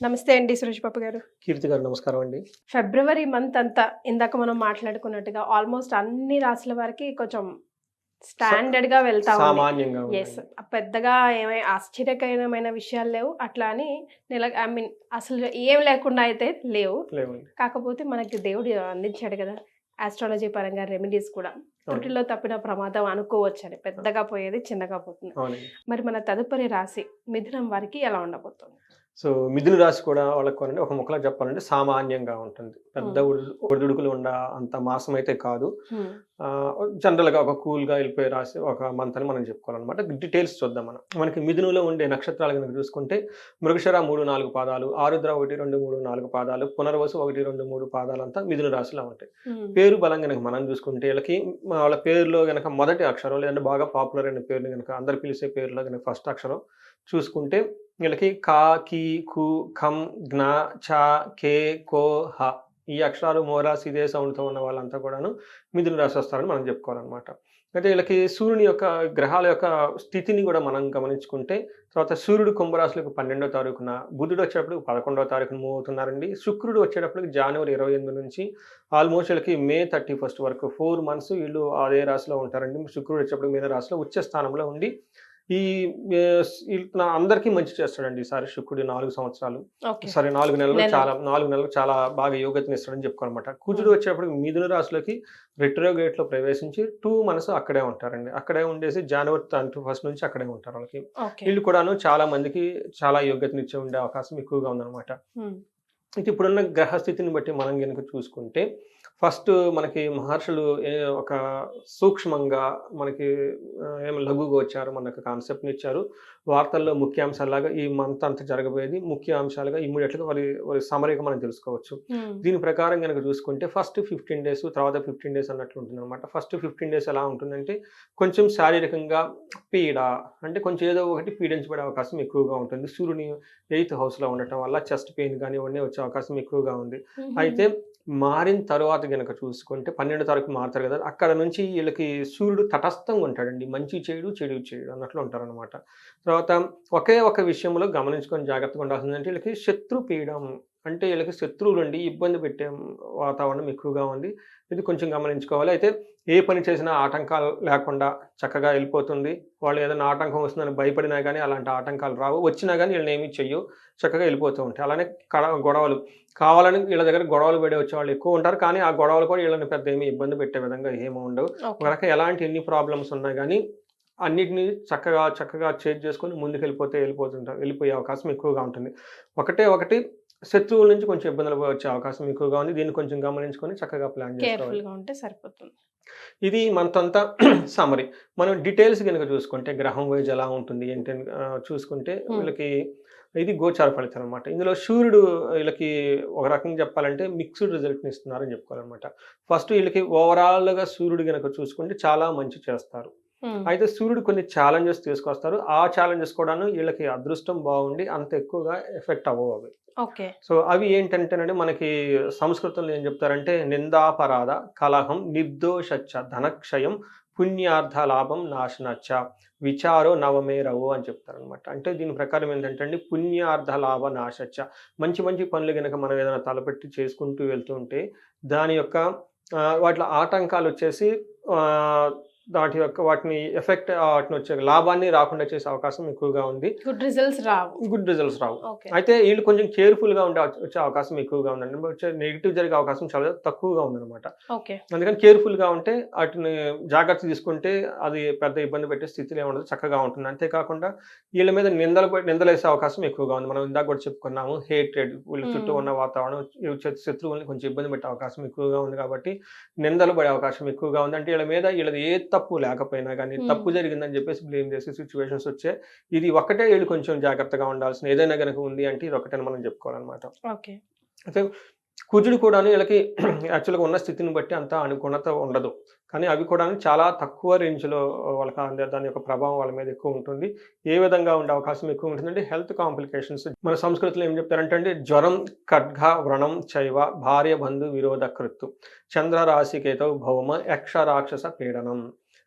నమస్తే అండి సురేష్ బాబు గారు. కీర్తి గారు నమస్కారం అండి. ఫిబ్రవరి మంత్ అంతా ఇందాక మనం మాట్లాడుకున్నట్టుగా ఆల్మోస్ట్ అన్ని రాశుల వారికి కొంచెం స స్టాండర్డ్‌గా వెళ్తా ఉంది. సామాన్యంగా యెస్. ఉందండి. పెద్దగా ఆశ్చర్యకరమైన విషయాలు లేవు. అట్లా అని ఐ మీన్ అసలు ఏం లేకుండా అయితే లేవు. లేవండి. కాకపోతే మనకి దేవుడు అందించాడు కదా! ఆస్ట్రాలజీ పరంగా రెమెడీస్ కూడా. అవును. త్రుటిలో తప్పిన ప్రమాదం అనుకోవచ్చని. పెద్దగా పోయేది చిన్నగా పోతుంది. అవునండి. మరి మన తదుపరి రాశి మిథునం వారికి ఎలా ఉండబోతుంది? సో, మిథున రాశి కూడా వాళ్ళకి ఒక ముక్కలో చెప్పాలంటే సామాన్యంగా ఉంటుంది. పెద్ద హ్మ్. ఒడిదుడుకులు అంత మాసమైతే కాదు. హ్మ్. జనరల్‌గా ఒక కూల్‌గా వెళ్ళిపోయే రాశి ఒక మంత్ అని మనం చెప్పుకోవాలనమాట. డీటెయిల్స్ చూద్దాం మనం. మనకి మిథునంలో ఉండే నక్షత్రాలు గనుక చూసుకుంటే మృగశిర 3, 4 పాదాలు, ఆరుద్ర 1, 2, 3, 4 పాదాలు, పునర్వసు 1, 2, 3 పాదాలంతా మిథున రాశిలో ఉంటాయి. హ్మ్. పేరు బలం గనక మనం చూసుకుంటే ఈళ్ళకి వాళ్ళ పేరులో గనక మొదటి అక్షరం లేదంటే బాగా పాపులర్ అయిన పేరుని గనక అందరూ పిలిచే పేరులో గనక ఫస్ట్ అక్షరం చూసుకుంటే వీళ్ళకి కా, కీ, కు, ఖం, జ్ఞ, ఛ, కే, కో, హ ఈ అక్షరాలు మోరాస్ ఇదే సౌండ్‌తో ఉన్న వాళ్ళంతా కూడాను మిథున రాశి వస్తారని మనం చెప్పుకోవాలనమాట. అయితే వీళ్ళకి సూర్యుని యొక్క గ్రహాల యొక్క స్థితిని కూడా మనం గమనించుకుంటే తర్వాత సూర్యుడు కుంభరాశిలోకి 12వ తారీఖున, బుధుడు వచ్చేటప్పటికి 11వ తారీఖున మూవ్ అవుతున్నారండి. శుక్రుడు వచ్చేటప్పటికి జనవరి 28 నుంచి ఆల్మోస్ట్ వీళ్ళకి మే 31 వరకు 4 మంత్స్ వీళ్ళు అదే రాశిలో ఉంటారండి. శుక్రుడు వచ్చేటప్పటికి మీన రాశిలో ఉచ్చ స్థానంలో ఉండి ఈ అందరికీ మంచి చేస్తాడండి ఈసారి శుక్రుడు 4 సంవత్సరాలు. ఓకే. సారీ 4 నెలలు నెలలు. 4 నెలలు చాలా బాగా యోగతనిస్తాడని చెప్పుకోవాలన్నమాట. కుజుడు హ్మ్. వచ్చేప్పటికి మిథున రాశిలోకి రెట్రోగేట్‌లో ప్రవేశించి 2 మంత్స్ అక్కడే ఉంటారండి. అక్కడే ఉండేసి జనవరి 31 నుంచి అక్కడే ఉంటారు వాళ్ళకి. ఓకే. వీళ్ళు కూడాను చాలా మందికి చాలా యోగ్యతనిచ్చే ఉండే అవకాశం ఎక్కువగా ఉందన్నమాట. హ్మ్. అయితే ఇప్పుడున్న గ్రహస్థితిని బట్టి మనం గనుక చూసుకుంటే, ఫస్ట్ మనకి మహర్షులు ఒక సూక్ష్మంగా మనకి లఘుగోచారం అన్న ఒక కాన్సెప్ట్‌నిచ్చారు. వార్తల్లో ముఖ్యాంశాల్లాగా ఈ మంత్ అంతా జరగబోయేది ముఖ్య అంశాలుగా ఇమ్మీడియేట్‌గా వారి సమ్మరీగా మనం తెలుసుకోవచ్చు. హ్మ్. దీని ప్రకారం గనక చూసుకుంటే ఫస్ట్ 15 డేస్ తర్వాత 15 డేస్ అన్నట్లు ఉంటుందన్నమాట. ఫస్ట్ 15 డేస్ ఎలా ఉంటుందంటే, కొంచెం శారీరకంగా పీడ అంటే కొంచెం ఏదో ఒకటి పీడించబడే అవకాశం ఎక్కువగా ఉంటుంది. సూర్యుని 8థ్ హౌస్‌లో ఉండటం వల్ల చెస్ట్ పెయిన్ గాని ఇవన్నీ వచ్చే అవకాశం ఎక్కువగా ఉంది. హుహు. అయితే మారిన తరువాత గనక చూసుకుంటే 12 తారీఖు మారుతారు గదా! అక్కడ నుంచి ఈళ్ళకి సూర్యుడు తటస్థంగా ఉంటాడండి. మంచి చేయడు, చెడు చేయడు అన్నట్లు ఉంటారనమాట. తర్వాత ఒకే ఒక విషయంలో గమనించుకొని జాగ్రత్తగా ఉండాల్సిందంటే ఈళ్ళకి శత్రు పీడం అంటే ఈళ్ళకి శత్రువులుండి ఇబ్బంది పెట్టే వాతావరణం ఎక్కువగా ఉంది. ఇది కొంచెం గమనించుకోవాలి. అయితే ఏ పని చేసినా ఆటంకాలు లేకుండా చక్కగా ఎళ్ళిపోతుంది. వాళ్ళు ఏదైనా ఆటంకం వస్తుందని భయపడినా గానీ అలాంటి ఆటంకాలు రావు. వచ్చినా గానీ ఈళ్ళనేమి చెయ్యవు. చక్కగా ఎళ్ళిపోతూ ఉంటాయి. అలానే గొడవలు కావాలని వీళ్ళ దగ్గర గొడవలు పడి వచ్చేవాళ్ళు ఎక్కువ ఉంటారు. కానీ ఆ గొడవలు కూడా వీళ్ళని పెద్ద ఏమి ఇబ్బంది పెట్టే విధంగా ఏమి ఉండవు. ఒక ఓకే. రకంగా ఎలాంటి ఎన్ని ప్రాబ్లమ్స్ ఉన్నా గానీ అన్నిటిని చక్కగా చేసుకొని వెళ్ళిపోయే అవకాశం ఎక్కువగా ఉంటుంది. ఒకటి శత్రువుల నుంచి కొంచెం ఇబ్బందులు వచ్చే అవకాశం ఎక్కువగా ఉంది. దీన్ని కొంచెం గమనించుకొని చక్కగా ప్లాన్ చేసుకోవాలి. కేర్‌ఫుల్‌గా ఉంటే సరిపోతుంది. ఇది మంతంతా సమ్మరీ. మనం డీటెయిల్స్ గనుక చూసుకుంటే గ్రహం వైస్ ఎలా ఉంటుంది ఏంటి అని చూసుకుంటే హ్మ్. వీళ్ళకి ఇది గోచార ఫలితం అనమాట. ఇందులో సూర్యుడు వీళ్ళకి ఒక రకంగా చెప్పాలంటే మిక్స్డ్ రిజల్ట్‌ని ఇస్తున్నారని చెప్పుకోవాలనమాట. ఫస్ట్ వీళ్ళకి ఓవరాల్‌గా సూర్యుడు గనక చూసుకుంటే చాలా మంచి చేస్తారు. హ్మ్. అయితే సూర్యుడు కొన్ని ఛాలెంజెస్ తీసుకొస్తారు. ఆ ఛాలెంజెస్ కూడాను వీళ్ళకి అదృష్టం బాగుండి అంత ఎక్కువగా ఎఫెక్ట్ అవ్వవు అవి. ఓకే. సో, అవి ఏంటంటేనండి మనకి సంస్కృతంలో ఏం చెప్తారంటే నిందాపరాధ, కలహం, నిర్దోషచ్చ, ధనక్షయం, పుణ్యార్థ లాభం నాశనచ్చ, విచారో నవమేరవు అని చెప్తారనమాట. అంటే దీని ప్రకారం ఏంటంటే అండి పుణ్యార్థ లాభ నాశచ్చ మంచి మంచి పనులు గనక మనం ఏదైనా తలపెట్టి చేసుకుంటూ వెళ్తూ ఉంటే దాని యొక్క వాటిలో ఆటంకాలొచ్చేసి ఆహ్, వాటిని వాటిని వచ్చే లాభాన్ని రాకుండా చేసే అవకాశం ఎక్కువగా ఉంది. గుడ్ రిజల్ట్స్ రావు. గుడ్ రిజల్ట్స్ రావు. ఓకే. అయితే ఈళ్ళు కొంచెం కేర్‌ఫుల్‌గా వచ్చే అవకాశం ఎక్కువగా ఉందండి. నెగెటివ్ జరిగే అవకాశం చాలా తక్కువగా ఉందనమాట. ఓకే. అందుకని కేర్‌ఫుల్‌గా ఉంటే ఆటిని జాగ్రత్త తీసుకుంటే అది పెద్ద ఇబ్బంది పెట్టే స్థితిలో ఏముండదు. చక్కగా ఉంటుంది. అంతేకాకుండా వీళ్ళ మీద నిందలేసే అవకాశం ఎక్కువగా ఉంది. మనం ఇందాక కూడా చెప్పుకున్నాము. హేట్రెడ్ వీళ్ళ చుట్టూ హ్మ్. ఉన్న వాతావరణం శత్రువుల్ని కొంచెం ఇబ్బంది పెట్టే అవకాశం ఎక్కువగా ఉంది కాబట్టి నిందలు పడే అవకాశం ఎక్కువగా ఉంది. అంటే వీళ్ళది ఏ తప్పు లేకపోయినా గానీ హ్మ్. తప్పు జరిగిందని చెప్పేసి బ్లేమ్ చేసే సిట్యుయేషన్స్ వచ్చాయి. ఇది ఒక్కటే ఈళ్ళు కొంచెం జాగ్రత్తగా ఉండాల్సిన ఏదైనా గనక ఉంది అంటే ఇదొక్కటని మనం చెప్పుకోవాలనమాట. ఓకే. అయితే కుజుడు కూడాను వీళ్ళకి యాక్చువల్‌గా ఉన్న స్థితిని బట్టి అంత అనుగుణత ఉండదు. కానీ అవి కూడాను చాలా తక్కువ రేంజ్‌లో వాళ్ళకి దాని యొక్క ప్రభావం వాళ్ళ మీద ఎక్కువ ఉంటుంది. ఏ విధంగా ఉండే అవకాశం ఎక్కువ ఉంటుందంటే హెల్త్ కాంప్లికేషన్స్ మన సంస్కృతిలో ఏం చెప్తారంటే అండి జ్వరం, ఖడ్గ, వ్రణం చైవ, భార్య బంధు విరోధ కృత్తు, చంద్ర రాశికేతౌ భౌమ, యక్ష రాక్షస పీడనం.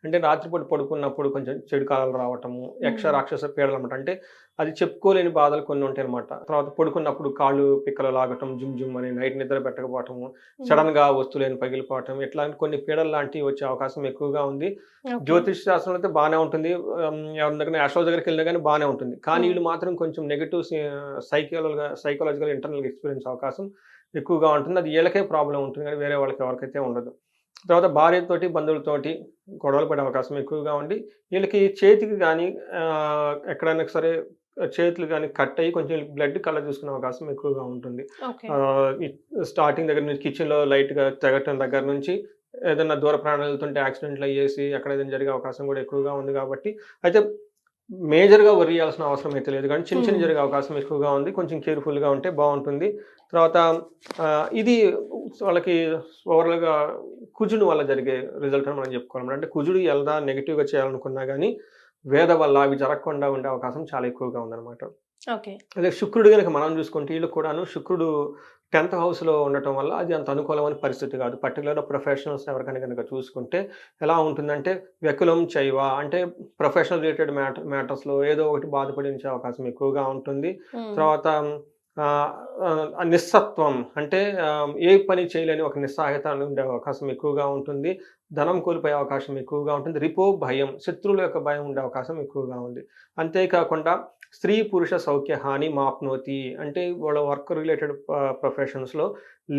అంటే రాత్రిపూట పడుకున్నప్పుడు కొంచెం చెడు కాలాలు రావటము, యక్ష హ్మ్. రాక్షస పీడలు అనమాట. అంటే అది చెప్పుకోలేని బాధలు కొన్ని ఉంటాయన్నమాట. తర్వాత పడుకున్నప్పుడు కాళ్ళు పిక్కలు లాగటం, జుమ్ జుమ్ అని నైట్ నిద్ర పెట్టకపోవటము, హ్మ్. సడన్‌గా వస్తువులేని పగిలిపోవటం, ఇట్లాంటి కొన్ని పీడలు లాంటివి వచ్చే అవకాశం ఎక్కువగా ఉంది. ఓకే. జ్యోతిష్ శాస్త్రంలో అయితే బానే ఉంటుంది. ఎవరి దగ్గరైనా ఆస్ట్రాలజర్ దగ్గరికెళ్ళినా గాని బానే ఉంటుంది. కానీ హ్మ్. ఈళ్ళు మాత్రం కొంచెం నెగెటివ్ సైకలాజికల్ ఇంటర్నల్ ఎక్స్‌పీరియన్స్ అవకాశం ఎక్కువగా ఉంటుంది. అది ఈళ్ళకే ప్రాబ్లమ్ ఉంటుంది గానీ వేరే వాళ్ళకి ఎవరికైతే ఉండదు. తర్వాత భార్యతోటి, బంధువులతోటి గొడవలు పడే అవకాశం ఎక్కువగా ఉండి, వీళ్ళకి చేతికి గానీ ఎక్కడైనా సరే చేతులు గానీ కట్ అయ్యి కొంచెం బ్లడ్ కళ్ళ చూసుకునే అవకాశం ఎక్కువగా ఉంటుంది. ఓకే. ఆహ్, ఈ స్టార్టింగ్ దగ్గర నుంచి కిచెన్‌లో లైట్‌గా తెగటం దగ్గర నుంచి ఏదన్నా దూర ప్రయాణాలు వెళ్తుంటే యాక్సిడెంట్లు అయ్యేసి అక్కడ ఏదైనా జరిగే అవకాశం కూడా ఎక్కువగా ఉంది కాబట్టి అయితే మేజర్‌గా వర్రీ అయ్యాల్సిన అవసరం అయితే లేదు కానీ చిన్న చిన్న హ్మ్. జరిగే అవకాశం ఎక్కువగా ఉంది. కొంచెం కేర్‌ఫుల్‌గా ఉంటే బావుంటుంది. తర్వాత ఇది వాళ్ళకి ఓవరాల్‌గా కుజుని వల్ల జరిగే రిజల్ట్ అని మనం చెప్పుకోవాలి. అంటే కుజుడు ఎలా నెగెటివ్‌గా చేయాలనుకున్నా గాని వేద వల్ల అవి జరగకుండా ఉండే అవకాశం చాలా ఎక్కువగా ఉందన్నమాట. ఓకే. అదే శుక్రుడు గనక మనం చూసుకుంటే ఈళ్ళకి కూడాను శుక్రుడు 10థ్ హౌస్‌లో ఉండటం వల్ల అది అంత అనుకూలమైన పరిస్థితి కాదు. పర్టిక్యులర్‌గా ప్రొఫెషనల్స్ ఎవరికైనా గనక చూసుకుంటే ఎలా ఉంటుందంటే వ్యకులం చైవ అంటే ప్రొఫెషనల్ రిలేటెడ్ మ్యాటర్స్‌లో ఏదో ఒకటి బాధపడించే అవకాశం ఎక్కువగా ఉంటుంది. హ్మ్. తర్వాత ఆహ్, నిస్సత్వం అంటే ఏ పని చేయలేని ఒక నిస్సహాయత ఉండే అవకాశం ఎక్కువగా ఉంటుంది. ధనం కోల్పోయే అవకాశం ఎక్కువగా ఉంటుంది. భయం, శత్రువుల యొక్క భయం ఉండే అవకాశం ఎక్కువగా ఉంది. అంతేకాకుండా స్త్రీ, పురుష సౌఖ్య హాని మాప్నోతి. అంటే వాళ్ళ వర్క్ రిలేటెడ్ ప్రొఫెషన్స్‌లో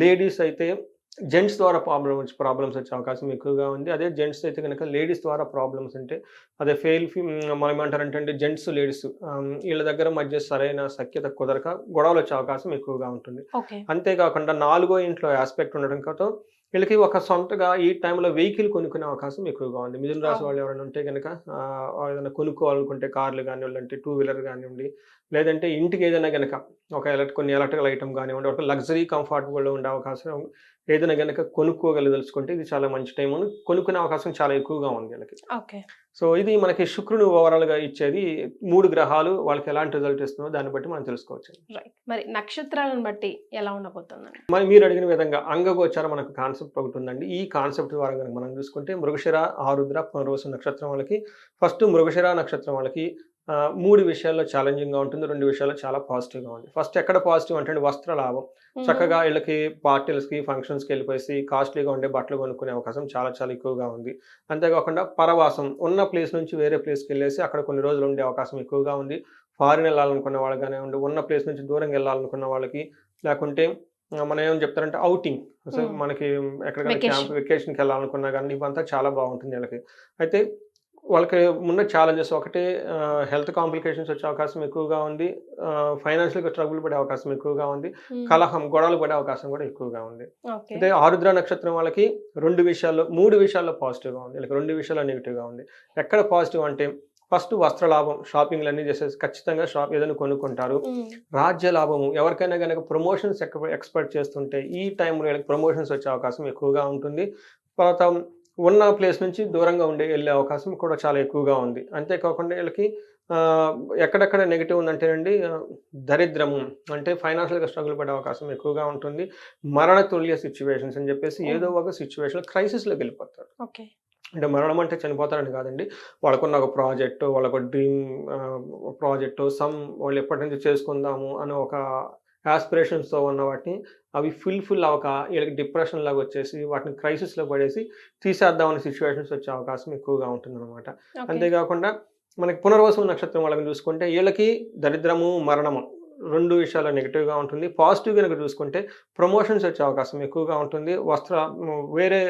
లేడీస్ అయితే జెంట్స్ ద్వారా ప్రాబ్లమ్స్ వచ్చే అవకాశం ఎక్కువగా ఉంది. అదే జెంట్స్ అయితే గనక లేడీస్ ద్వారా ప్రాబ్లమ్స్ ఉంటే అదే మనం ఏమంటారంటే జెంట్స్, లేడీస్ ఈళ్ళ దగ్గర మధ్య సరైన సఖ్యత కుదరక గొడవలొచ్చే అవకాశం ఎక్కువగా ఉంటుంది. ఓకే. అంతేకాకుండా నాలుగో ఇంట్లో యాస్పెక్ట్ ఉండడంతో వీళ్ళకి ఒక సొంతగా ఈ టైంలో వెహికల్ కొనుక్కునే అవకాశం ఎక్కువగా ఉంది. మిథున రాశి అవును. వాళ్ళు ఎవరైనా ఉంటే గనక ఏదైనా కొనుక్కోవాలనుకుంటే కార్లు గానివ్వండి, అంటే టూ వీలర్ గానివ్వండి, లేదంటే ఇంటికి ఏదైనా గనక ఒక కొన్ని ఎలక్ట్రికల్ ఐటెమ్ గానివ్వండి, ఒక లగ్జరీ కంఫర్టబుల్‌గా ఉండే అవకాశం ఏదైనా గనక కొనుక్కోగలదలుచుకుంటే ఇది చాలా మంచి టైము. కొనుక్కునే అవకాశం చాలా ఎక్కువగా ఉంది వీళ్ళకి. ఓకే. సో, ఇది మనకి శుక్రుడు ఓవరాల్‌గా ఇచ్చేది 3 గ్రహాలు వాళ్ళకి ఎలాంటి రిజల్ట్ ఇస్తుందో దాన్ని బట్టి మనం తెలుసుకోవచ్చండి. రైట్. మరి నక్షత్రాలను బట్టి ఎలా ఉండబోతుందండి? మరి మీరు అడిగిన విధంగా అంగగోచరం మనకు కాన్సెప్ట్ ఒకటుందండి. ఈ కాన్సెప్ట్ ద్వారా గనక మనం చూసుకుంటే మృగశిర, ఆరుద్ర, పునర్వసు నక్షత్రం వాళ్ళకి ఫస్ట్ మృగశిర నక్షత్రం వాళ్ళకి 3 విషయాల్లో ఛాలెంజింగ్‌గా ఉంటుంది. 2 విషయాల్లో చాలా పాజిటివ్‌గా ఉంది. ఫస్ట్ ఎక్కడ పాజిటివ్ అంటే వస్త్ర లాభం. హుహు. చక్కగా ఈళ్ళకి పార్టీలకి, ఫంక్షన్స్‌కెళ్ళిపోయేసి కాస్ట్‌లీగా ఉండే బట్టలు కొనుక్కునే అవకాశం చాలా చాలా ఎక్కువగా ఉంది. అంతేకాకుండా పరవాసం ఉన్న ప్లేస్ నుంచి వేరే ప్లేస్‌కెళ్ళేసి అక్కడ కొన్ని రోజులు ఉండే అవకాశం ఎక్కువగా ఉంది. ఫారిన్ ఎళ్ళాలనుకున్న వాళ్ళు గానివ్వండి, ఉన్న ప్లేస్ నుంచి దూరంగా ఎళ్ళాలనుకున్న వాళ్ళకి, లేకుంటే మనం ఏమని చెప్తారంటే ఔటింగ్. సో, హ్మ్. మనకి ఎక్కడికైనా వెకేషన్. వెకేషన్‌కెళ్ళాలనుకున్నా గాని ఇవంతా చాలా బావుంటుంది ఈళ్ళకి. అయితే వాళ్ళకి ఉన్న ఛాలెంజెస్ ఒకటి హెల్త్ కాంప్లికేషన్స్ వచ్చే అవకాశం ఎక్కువగా ఉంది. ఫైనాన్షియల్‌గా ట్రబుల్ పడే అవకాశం ఎక్కువగా ఉంది. హ్మ్. కలహం, గొడవలు పడే అవకాశం కూడా ఎక్కువగా ఉంది. ఓకే. అయితే ఆరుద్ర నక్షత్రం వాళ్ళకి 3 విషయాల్లో పాజిటివ్‌గా ఉంది. వీళ్ళకి 2 విషయాల్లో నెగెటివ్‌గా ఉంది. ఎక్కడ పాజిటివ్ అంటే ఫస్ట్ వస్త్రలాభం షాపింగ్‌లన్నీ చేసేసి ఖచ్చితంగా ఏదైనా కొనుక్కుంటారు. హ్మ్. రాజ్య లాభము ఎవరికైనా గనక ప్రమోషన్స్ ఎక్స్‌పెక్ట్ చేస్తుంటే ఈ టైంలో వీళ్ళకి ప్రమోషన్స్ వచ్చే అవకాశం ఎక్కువగా ఉంటుంది. తర్వాత ఉన్న ప్లేస్ నుంచి దూరంగా ఎళ్ళే అవకాశం కూడా చాలా ఎక్కువగా ఉంది. అంతేకాకుండా వీళ్ళకి ఆహ్, ఎక్కడెక్కడ నెగెటివ్ ఉందంటేనండి దరిద్రము అంటే ఫైనాన్షియల్‌గా స్ట్రగుల్ పడే అవకాశం ఎక్కువగా ఉంటుంది. మరణ తుల్య సిట్యుయేషన్స్ అని చెప్పేసి ఏదో ఓహ్! ఒక సిట్యుయేషన్‌లో క్రైసిస్‌లోకెళ్ళిపోతారు. ఓకే. అంటే మరణం అంటే చనిపోతారని కాదండి. వాళ్ళకున్న ఒక ప్రాజెక్టో, వాళ్ళొక డ్రీమ్ ప్రాజెక్టో వాళ్ళు ఎప్పటినుంచో చేసుకుందాము అనే ఒక యాస్పిరేషన్స్‌తో ఉన్న వాటిని అవి ఫుల్‌ఫిల్ అవ్వక ఈళ్ళకి డిప్రెషన్ లాగా వచ్చేసి వాటిని క్రైసిస్‌లో పడేసి తీసేద్దాం అనే సిట్యుయేషన్స్ వచ్చే అవకాశం ఎక్కువగా ఉంటుందన్నమాట. ఓకే. అంతేకాకుండా మనకి పునర్వసు నక్షత్రం వాళ్ళని చూసుకుంటే ఈళ్ళకి దరిద్రము, మరణము 2 విషయాల్లో నెగెటివ్‌గా ఉంటుంది. పాజిటివ్ గనుక చూసుకుంటే ప్రమోషన్స్ వచ్చే అవకాశం ఎక్కువగా ఉంటుంది. వేరే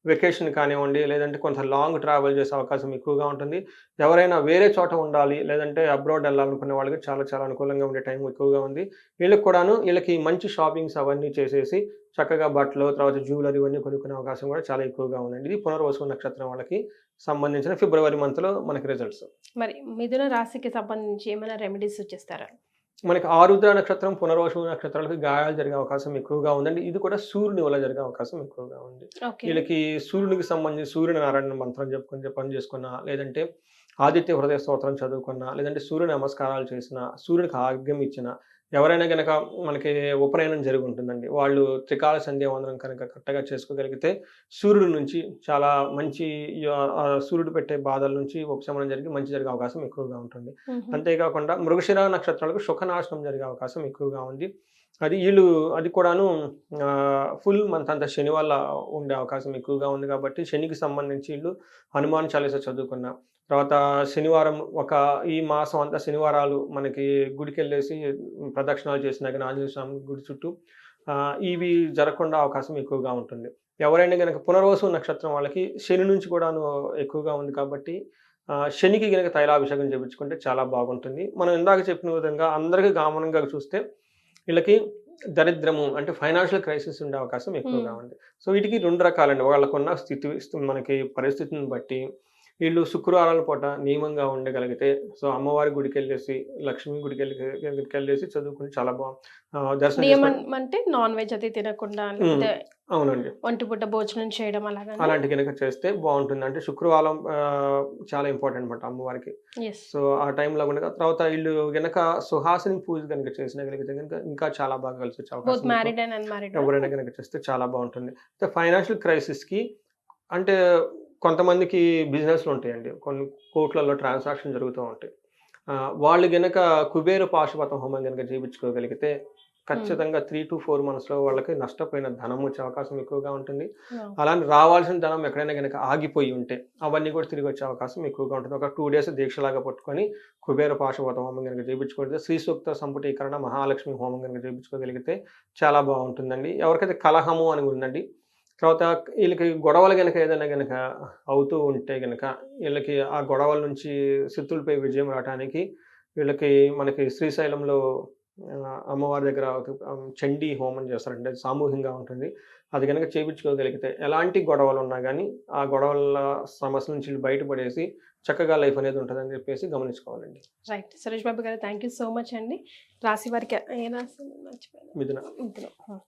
వెకేషన్ కానివ్వండి, లేదంటే కొంత లాంగ్ ట్రావెల్ చేసే అవకాశం ఎక్కువగా ఉంటుంది. ఎవరైనా వేరే చోట ఉండాలి, లేదంటే అబ్రాడ్ ఎళ్ళాలనుకునే వాళ్ళకి చాలా చాలా అనుకూలంగా ఉండే టైం ఎక్కువగా ఉంది. వీళ్ళకి మంచి షాపింగ్స్ అవన్నీ చేసేసి చక్కగా బట్టలు, తర్వాత జ్యువెల్లరీ ఇవన్నీ కొనుక్కునే అవకాశం కూడా చాలా ఎక్కువగా ఉందండి. ఇది పునర్వసు నక్షత్రం వాళ్ళకి సంబంధించిన ఫిబ్రవరి మంత్‌లో మనకి రిజల్ట్స్. మరి మిథున రాశికి సంబంధించి ఏమైనా రెమెడీస్ సూచిస్తారా? మనకి ఆరుద్ర నక్షత్రం, పునర్వసు నక్షత్రాలకి గాయాలు జరిగే అవకాశం ఎక్కువగా ఉందండి. ఇది కూడా సూర్యుని వల్ల జరిగే అవకాశం ఎక్కువగా ఉంది. ఓకే. వీళ్ళకి సూర్యునికి సంబంధించి సూర్యనారాయణ మంత్రం చెప్పుకొని జపం చేసుకున్నా, లేదంటే ఆదిత్య హృదయ స్తోత్రం చదువుకున్నా, లేదంటే సూర్య నమస్కారాలు చేసినా, సూర్యునికి ఆర్ఘ్యం ఇచ్చినా, ఎవరైనా గనక మనకి ఉపనయనం జరిగి ఉంటుందండి. వాళ్ళు త్రికాల సంధ్యావందనం కనుక కరెక్ట్‌గా చేసుకోగలిగితే సూర్యుడి నుంచి చాలా మంచి సూర్యుడు పెట్టే బాధల నుంచి ఉపశమనం జరిగి మంచి జరిగే అవకాశం ఎక్కువగా ఉంటుంది. హుహు. అంతేకాకుండా మృగశిర నక్షత్రాలకు సుఖనాశనం జరిగే అవకాశం ఎక్కువగా ఉంది. అది కూడాను ఫుల్ మంత్ అంతా శని వల్ల ఉండే అవకాశం ఎక్కువగా ఉంది కాబట్టి శనికి సంబంధించి ఈళ్ళు హనుమాన్ చాలీసా చదువుకున్న, తర్వాత శనివారం ఈ మాసం అంతా శనివారాలు మనకి గుడికెళ్ళేసి ప్రదక్షిణాలు చేసినా గాని ఆంజనేయ స్వామి గుడి చుట్టూ ఇవి జరగకుండా అవకాశం ఎక్కువగా ఉంటుంది. ఎవరైనా గనక పునర్వసు నక్షత్రం వాళ్ళకి శని నుంచి కూడాను ఎక్కువగా ఉంది కాబట్టి శనికి గనక తైలాభిషేకం చేపించుకుంటే చాలా బాగుంటుంది. మనం ఇందాక చెప్పిన విధంగా అందరికి కామన్‌గా చూస్తే వీళ్ళకి దరిద్రము అంటే ఫైనాన్షియల్ క్రైసిస్ ఉండే అవకాశం ఎక్కువగా హ్మ్. ఉంది. సో వీటికి 2 రకాలండి. వాళ్ళకున్న మనకి పరిస్థితిని బట్టి వీళ్ళు శుక్రవారాల పూట నియమంగా ఉండగలిగితే అమ్మవారి గుడికెళ్ళేసి, లక్ష్మి గుడికెళ్ళేసి చదువుకొని చాలా దర్శనం నియమం చేసుకొని అంటే నాన్ వెజ్ అది తినకుండా హ్మ్. లేకపోతే అవునండి. ఒంటి పూట భోజనం చేయడం అలాగానా? అలాంటి గనక చేస్తే బావుంటుంది. అంటే శుక్రవారం చాలా ఇంపార్టెంట్ అన్నమాట అమ్మవారికి. యెస్. సో, ఆ టైంలో గనక తర్వాత ఈళ్ళు గనక సుహాసిని పూజ గనక చేసినగలిగితే గనక ఇంకా చాలా బాగా కలిసొచ్చే బోత్ అవకాశం మ్యారీడ్ అండ్ అన్‌మ్యారీడా? ఎవరైనా గనక చేస్తే చాలా బావుంటుంది. అయితే ఫైనాన్షియల్ క్రైసిస్‌కి అంటే కొంతమందికి బిజినెస్‌లుంటాయండి. కొన్ని కోట్లలో ట్రాన్సాక్షన్ జరుగుతూ ఉంటాయి. వాళ్ళు గనక కుబేర పాశుపత హోమం గనక చేపించుకోగలిగితే హ్మ్. ఖచ్చితంగా 3-4 మంత్స్‌లో వాళ్ళకి నష్టపోయిన ధనం వచ్చే అవకాశం ఎక్కువగా ఉంటుంది. వావ్! అలానే రావాల్సిన ధనం ఎక్కడైనా గనక ఆగిపోయి ఉంటే అవన్నీ కూడా తిరిగొచ్చే అవకాశం ఎక్కువగా ఉంటుంది. ఒక 2 డేస్ దీక్షలాగా పట్టుకొని కుబేర పాశుపత హోమం గనక చేపించుకుంటే శ్రీ సూక్త సంపుటీకరణ మహాలక్ష్మి హోమం గనక చేపించుకోగలిగితే చాలా బావుంటుందండి. ఎవరికైతే కలహము అని ఉందండి, తర్వాత ఈళ్ళకి గొడవలు గనక ఏదైనా గనక అవుతూ ఉంటే గనక ఈళ్ళకి ఆ గొడవల నుంచి శత్రువులపై విజయం రావటానికి మనకి శ్రీశైలంలో అమ్మవారి దగ్గర చండీ హోమం చేస్తారండి. అది సామూహికంగా ఉంటుంది. అది గనక చేపించుకోగలిగితే ఎలాంటి గొడవలున్నా గానీ, ఆ గొడవల సమస్యల నుంచి బయటపడేసి చక్కగా లైఫ్ అనేది ఉంటదని చెప్పేసి గమనించుకోవాలండి. రైట్. సురేష్ బాబు గారు థాంక్ యూ సో మచ్ అండి. రాశి వారికి ఏ రాశి మర్చిపోయాను. మిథున. మిథునం. హ్మ్.